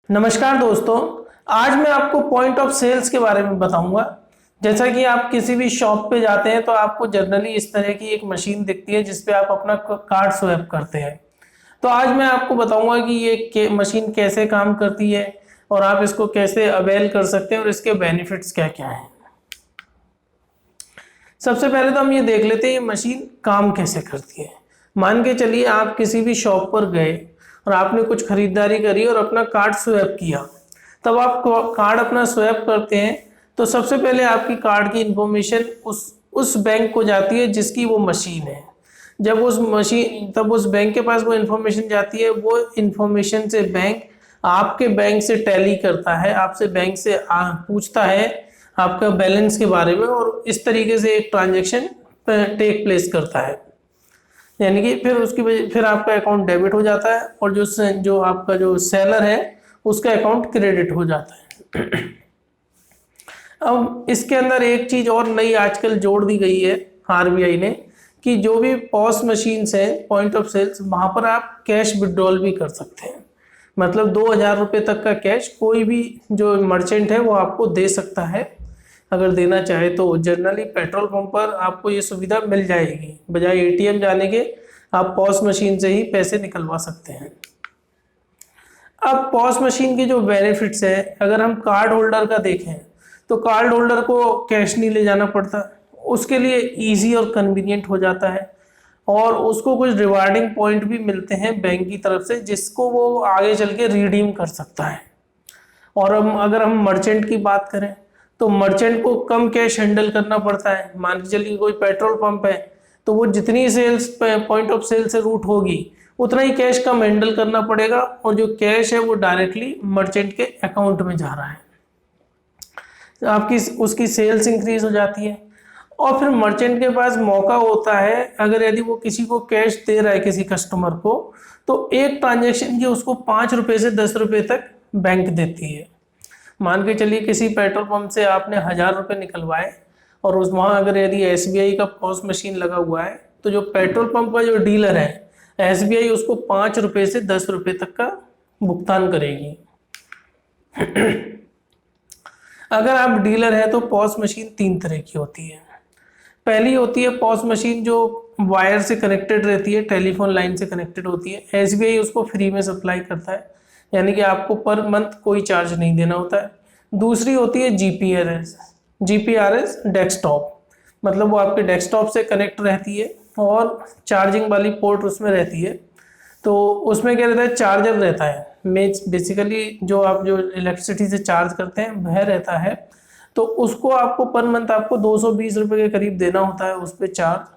नमस्कार दोस्तों। आज मैं आपको पॉइंट ऑफ सेल्स के बारे में बताऊंगा। जैसा कि आप किसी भी शॉप पे जाते हैं तो आपको जनरली इस तरह की एक मशीन दिखती है जिस पे आप अपना कार्ड स्वैप करते हैं। तो आज मैं आपको बताऊंगा कि ये मशीन कैसे काम करती है और आप इसको कैसे अवेल कर सकते हैं और इसके बेनिफिट्स क्या क्या हैं। सबसे पहले तो हम ये देख लेते हैं ये मशीन काम कैसे करती है। मान के चलिए आप किसी भी शॉप पर गए और आपने कुछ खरीदारी करी और अपना कार्ड स्वैप किया। तब आप कार्ड अपना स्वैप करते हैं तो सबसे पहले आपकी कार्ड की इंफॉर्मेशन उस बैंक को जाती है जिसकी वो मशीन है। तब उस बैंक के पास वो इंफॉर्मेशन जाती है। वो इंफॉर्मेशन से बैंक आपके बैंक से टैली करता है, आपसे बैंक से पूछता है आपका बैलेंस के बारे में और इस तरीके से एक ट्रांजैक्शन टेक प्लेस करता है। यानी कि फिर आपका अकाउंट डेबिट हो जाता है और जो आपका जो सेलर है उसका अकाउंट क्रेडिट हो जाता है। अब इसके अंदर एक चीज और नई आजकल जोड़ दी गई है आरबीआई ने कि जो भी पॉस मशीन्स है पॉइंट ऑफ सेल्स, वहां पर आप कैश विड्रॉल भी कर सकते हैं। मतलब 2,000 रुपये तक का कैश कोई भी जो मर्चेंट है वो आपको दे सकता है अगर देना चाहे तो। जनरली पेट्रोल पंप पर आपको ये सुविधा मिल जाएगी, बजाय एटीएम जाने के आप पॉस मशीन से ही पैसे निकलवा सकते हैं। अब पॉस मशीन के जो बेनिफिट्स है, अगर हम कार्ड होल्डर का देखें तो कार्ड होल्डर को कैश नहीं ले जाना पड़ता, उसके लिए इजी और कन्वीनियंट हो जाता है और उसको कुछ रिवार्डिंग पॉइंट भी मिलते हैं बैंक की तरफ से जिसको वो आगे चल के रिडीम कर सकता है। और अगर हम मर्चेंट की बात करें तो मर्चेंट को कम कैश हैंडल करना पड़ता है। मान के चलिए कोई पेट्रोल पंप है तो वो जितनी सेल्स पॉइंट ऑफ सेल से रूट होगी उतना ही कैश कम हैंडल करना पड़ेगा और जो कैश है वो डायरेक्टली मर्चेंट के अकाउंट में जा रहा है, तो आपकी उसकी सेल्स इंक्रीज हो जाती है। और फिर मर्चेंट के पास मौका होता है, अगर यदि वो किसी को कैश दे रहा है किसी कस्टमर को, तो एक ट्रांजेक्शन की उसको 5 रुपये से 10 रुपये तक बैंक देती है। मान के चलिए किसी पेट्रोल पंप से आपने 1,000 रुपये निकलवाए और वहाँ अगर यदि एसबीआई का पॉस मशीन लगा हुआ है तो जो पेट्रोल पंप का जो डीलर है एसबीआई उसको 5 रुपये से 10 रुपये तक का भुगतान करेगी। अगर आप डीलर है तो पॉस मशीन 3 तरह की होती है। पहली होती है पॉस मशीन जो वायर से कनेक्टेड रहती है, टेलीफोन लाइन से कनेक्टेड होती है। एसबीआई उसको फ्री में सप्लाई करता है, यानी कि आपको पर मंथ कोई चार्ज नहीं देना होता है। दूसरी होती है जीपीआरएस डेस्कटॉप, मतलब वो आपके डेस्कटॉप से कनेक्ट रहती है और चार्जिंग वाली पोर्ट उसमें रहती है। तो उसमें क्या रहता है, चार्जर रहता है, बेसिकली जो आप जो इलेक्ट्रिसिटी से चार्ज करते हैं वह रहता है। तो उसको आपको पर मंथ आपको 220 रुपये के करीब देना होता है उस पर चार्ज।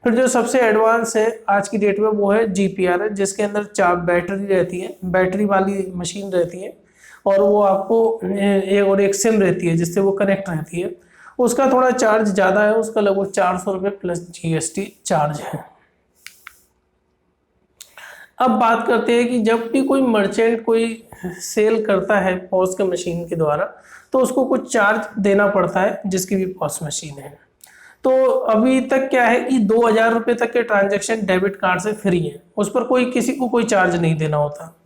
फिर जो सबसे एडवांस है आज की डेट में वो है जीपीआर है, जिसके अंदर बैटरी रहती है, बैटरी वाली मशीन रहती है और वो आपको एक सिम रहती है जिससे वो कनेक्ट रहती है। उसका थोड़ा चार्ज ज़्यादा है, उसका लगभग 400 रुपये प्लस जीएसटी चार्ज है। अब बात करते हैं कि जब भी कोई मर्चेंट कोई सेल करता है पॉस के मशीन के द्वारा तो उसको कुछ चार्ज देना पड़ता है जिसकी भी पॉस मशीन है। तो अभी तक क्या है कि 2,000 रुपये तक के ट्रांजैक्शन डेबिट कार्ड से फ्री है, उस पर किसी को कोई चार्ज नहीं देना होता।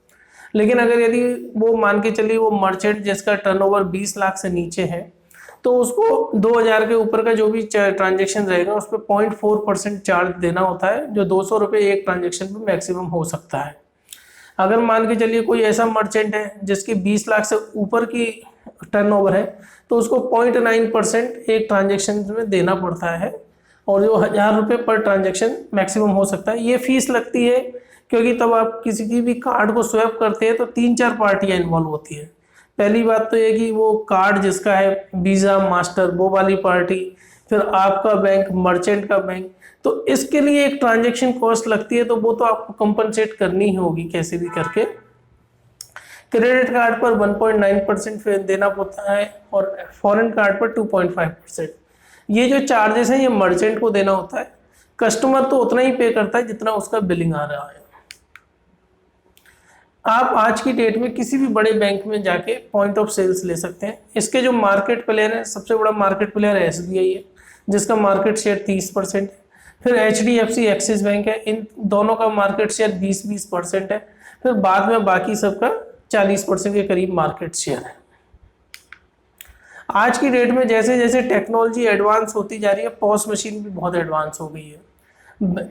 लेकिन अगर यदि वो मान के चलिए वो मर्चेंट जिसका टर्नओवर 20 लाख से नीचे है तो उसको 2,000 के ऊपर का जो भी ट्रांजेक्शन रहेगा उस पर 0.4% चार्ज देना होता है, जो 200 रुपये एक ट्रांजेक्शन पे मैक्सिमम हो सकता है। अगर मान के चलिए कोई ऐसा मर्चेंट है जिसकी 20 लाख से ऊपर की टर्नओवर है तो उसको 0.9% एक ट्रांजेक्शन में देना पड़ता है और जो 1,000 रुपये पर ट्रांजेक्शन मैक्सिमम हो सकता है। ये फीस लगती है क्योंकि तब आप किसी की भी कार्ड को स्वैप करते हैं तो 3-4 पार्टियां इन्वॉल्व होती है। पहली बात तो ये कि वो कार्ड जिसका है वीज़ा मास्टर वो वाली पार्टी, फिर आपका बैंक, मर्चेंट का बैंक, तो इसके लिए एक ट्रांजैक्शन कॉस्ट लगती है, तो वो तो आपको कंपनसेट करनी ही होगी कैसे भी करके। क्रेडिट कार्ड पर 1.9% देना पड़ता है और फॉरेन कार्ड पर 2.5%। ये जो चार्जेस हैं ये मर्चेंट को देना होता है, कस्टमर तो उतना ही पे करता है जितना उसका बिलिंग आ रहा है। आप आज की डेट में किसी भी बड़े बैंक में जाके पॉइंट ऑफ सेल्स ले सकते हैं। इसके जो मार्केट प्लेयर है, सबसे बड़ा मार्केट प्लेयर एसबीआई है जिसका मार्केट शेयर 30% है। फिर एचडीएफसी, एक्सिस बैंक है, इन दोनों का मार्केट शेयर 20-20% है। फिर बाद में बाकी सबका 40% के करीब मार्केट शेयर है। आज की डेट में जैसे जैसे टेक्नोलॉजी एडवांस होती जा रही है, पॉस मशीन भी बहुत एडवांस हो गई है।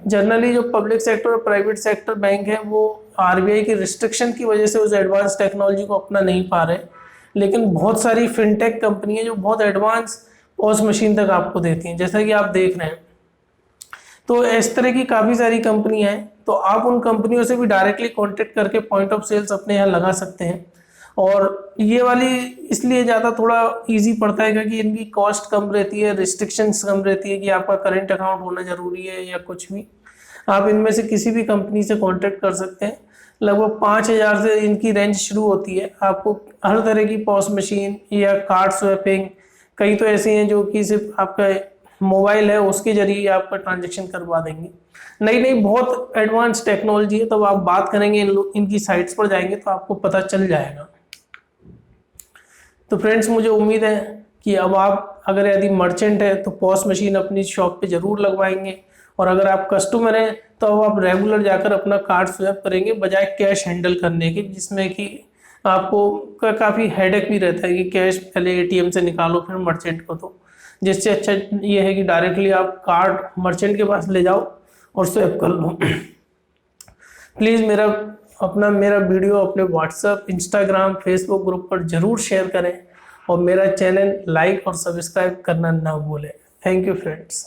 जनरली जो पब्लिक सेक्टर और प्राइवेट सेक्टर बैंक है वो आरबीआई की रिस्ट्रिक्शन की वजह से उस एडवांस टेक्नोलॉजी को अपना नहीं पा रहे, लेकिन बहुत सारी फिनटेक कंपनी है जो बहुत एडवांस पॉस मशीन तक आपको देती हैं, जैसा कि आप देख रहे हैं। तो इस तरह की काफ़ी सारी कंपनियां हैं, तो आप उन कंपनियों से भी डायरेक्टली कांटेक्ट करके पॉइंट ऑफ सेल्स अपने यहाँ लगा सकते हैं। और ये वाली इसलिए ज़्यादा थोड़ा इजी पड़ता है क्योंकि इनकी कॉस्ट कम रहती है, रिस्ट्रिक्शंस कम रहती है कि आपका करंट अकाउंट होना ज़रूरी है या कुछ भी। आप इनमें से किसी भी कंपनी से कांटेक्ट कर सकते हैं। लगभग 5,000 से इनकी रेंज शुरू होती है। आपको हर तरह की पॉस मशीन या कार्ड स्वैपिंग, कई तो ऐसे हैं जो कि सिर्फ आपका मोबाइल है उसके जरिए आपका ट्रांजेक्शन करवा देंगे। नई नई बहुत एडवांस टेक्नोलॉजी है, तब आप बात करेंगे इनकी साइट्स पर जाएंगे तो आपको पता चल जाएगा। तो फ्रेंड्स, मुझे उम्मीद है कि अब आप अगर यदि मर्चेंट है तो पॉस मशीन अपनी शॉप पे ज़रूर लगवाएंगे, और अगर आप कस्टमर हैं तो अब आप रेगुलर जाकर अपना कार्ड स्वैप करेंगे बजाय कैश हैंडल करने के, जिसमें कि आपको काफ़ी हेडेक भी रहता है कि कैश पहले एटीएम से निकालो फिर मर्चेंट को दो। जिससे अच्छा ये है कि डायरेक्टली आप कार्ड मर्चेंट के पास ले जाओ और स्वैप कर लो। प्लीज़ मेरा वीडियो अपने व्हाट्सएप, इंस्टाग्राम, फेसबुक ग्रुप पर ज़रूर शेयर करें और मेरा चैनल लाइक और सब्सक्राइब करना ना भूलें। Thank you friends.